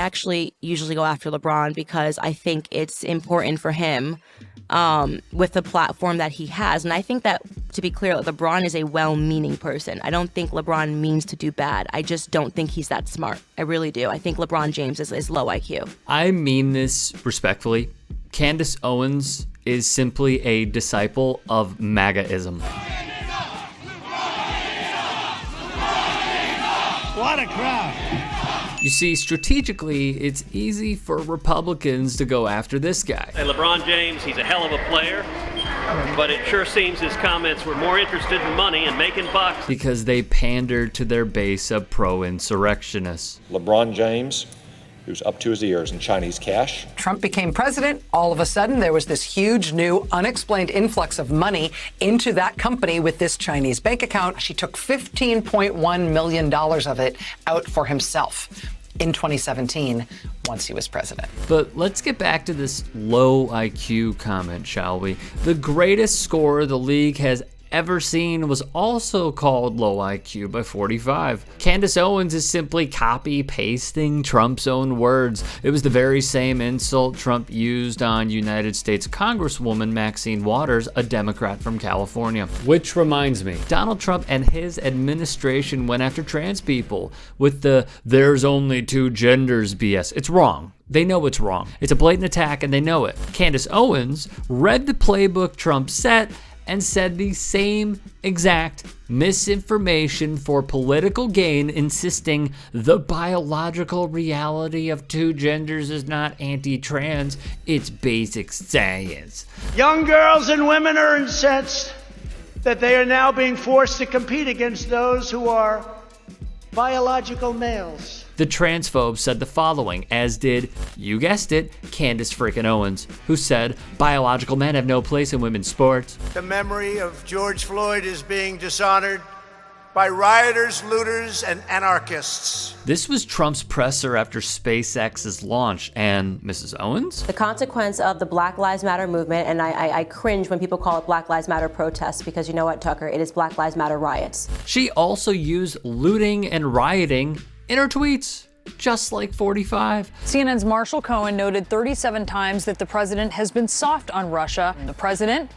actually usually go after LeBron because I think it's important for him with the platform that he has. And I think that, to be clear, LeBron is a well-meaning person. I don't think LeBron means to do bad. I just don't think he's that smart. I really do. I think LeBron James is low IQ. I mean this respectfully. Candace Owens is simply a disciple of MAGAism. What a crowd. You see, strategically, it's easy for Republicans to go after this guy. Hey, LeBron James, he's a hell of a player, but it sure seems his comments were more interested in money and making bucks. Because they pander to their base of pro-insurrectionists. LeBron James, who's up to his ears in Chinese cash. Trump became president. All of a sudden, there was this huge new unexplained influx of money into that company with this Chinese bank account. She took $15.1 million of it out for himself in 2017 once he was president. But let's get back to this low IQ comment, shall we? The greatest scorer the league has ever seen was also called low IQ by 45. Candace Owens is simply copy-pasting Trump's own words. It was the very same insult Trump used on United States Congresswoman Maxine Waters, a Democrat from California. Which reminds me, Donald Trump and his administration went after trans people with the "there's only two genders" BS. It's wrong. They know it's wrong. It's a blatant attack and they know it. Candace Owens read the playbook Trump set and said the same exact misinformation for political gain, insisting the biological reality of two genders is not anti-trans, it's basic science. Young girls and women are incensed that they are now being forced to compete against those who are biological males. The transphobe said the following, as did, you guessed it, Candace freaking Owens, who said, biological men have no place in women's sports. The memory of George Floyd is being dishonored by rioters, looters, and anarchists. This was Trump's presser after SpaceX's launch, and Mrs. Owens? The consequence of the Black Lives Matter movement, and I cringe when people call it Black Lives Matter protests, because you know what, Tucker, it is Black Lives Matter riots. She also used looting and rioting in her tweets, just like 45. CNN's Marshall Cohen noted 37 times that the president has been soft on Russia. The president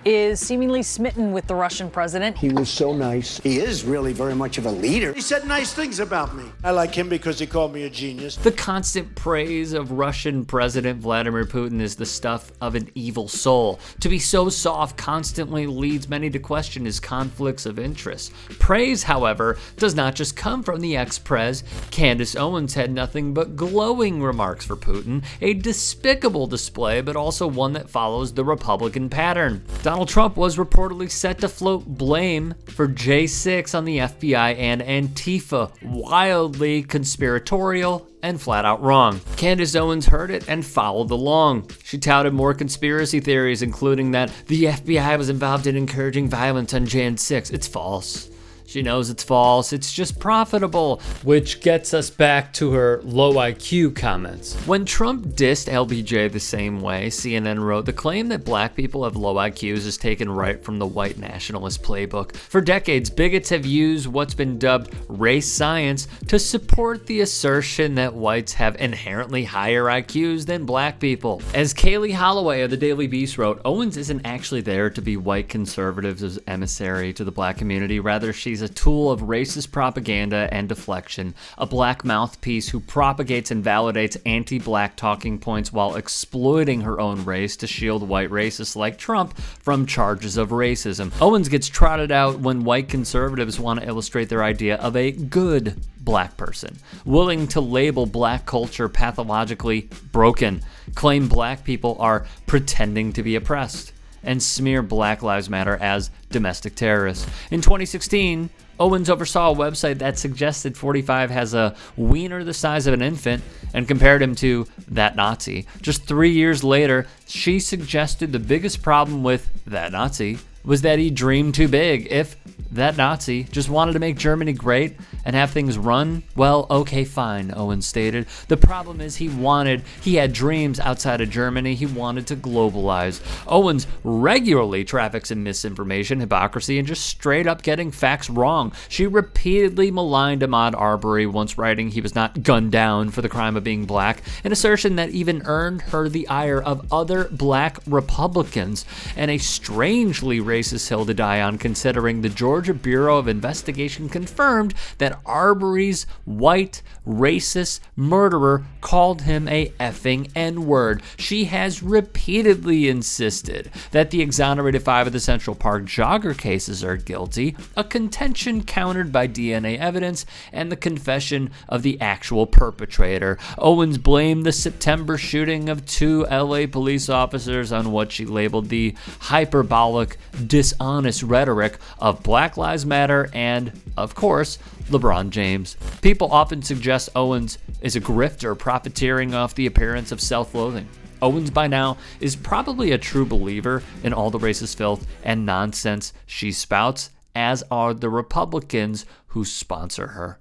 is seemingly smitten with the Russian president. He was so nice. He is really very much of a leader. He said nice things about me. I like him because he called me a genius. The constant praise of Russian President Vladimir Putin is the stuff of an evil soul. To be so soft constantly leads many to question his conflicts of interest. Praise, however, does not just come from the ex-prez. Candace Owens had nothing but glowing remarks for Putin, a despicable display, but also one that follows the Republican pattern. Donald Trump was reportedly set to float blame for J6 on the FBI and Antifa, wildly conspiratorial and flat out wrong. Candace Owens heard it and followed along. She touted more conspiracy theories, including that the FBI was involved in encouraging violence on Jan 6. It's false. She knows it's false, it's just profitable. Which gets us back to her low IQ comments. When Trump dissed LBJ the same way, CNN wrote, the claim that black people have low IQs is taken right from the white nationalist playbook. For decades, bigots have used what's been dubbed race science to support the assertion that whites have inherently higher IQs than black people. As Kaylee Holloway of the Daily Beast wrote, Owens isn't actually there to be white conservatives as emissary to the black community. Rather, she's a tool of racist propaganda and deflection, a black mouthpiece who propagates and validates anti-black talking points while exploiting her own race to shield white racists like Trump from charges of racism. Owens gets trotted out when white conservatives want to illustrate their idea of a good black person, willing to label black culture pathologically broken, claim black people are pretending to be oppressed, and smear Black Lives Matter as domestic terrorists. In 2016, Owens oversaw a website that suggested 45 has a wiener the size of an infant and compared him to that Nazi. Just 3 years later, she suggested the biggest problem with that Nazi was that he dreamed too big. If that Nazi just wanted to make Germany great and have things run? Well, okay, fine, Owens stated. The problem is he had dreams outside of Germany. He wanted to globalize. Owens regularly traffics in misinformation, hypocrisy, and just straight up getting facts wrong. She repeatedly maligned Ahmaud Arbery, once writing he was not gunned down for the crime of being black, an assertion that even earned her the ire of other black Republicans, and a strangely racist hill to die on, considering the Georgia Bureau of Investigation confirmed that Arbery's white racist murderer called him a effing N-word. She has repeatedly insisted that the exonerated 5 of the Central Park jogger cases are guilty, a contention countered by DNA evidence and the confession of the actual perpetrator. Owens blamed the September shooting of 2 LA police officers on what she labeled the hyperbolic, dishonest rhetoric of Black Lives Matter and, of course, LeBron James. People often suggest Owens is a grifter profiteering off the appearance of self-loathing. Owens by now is probably a true believer in all the racist filth and nonsense she spouts, as are the Republicans who sponsor her.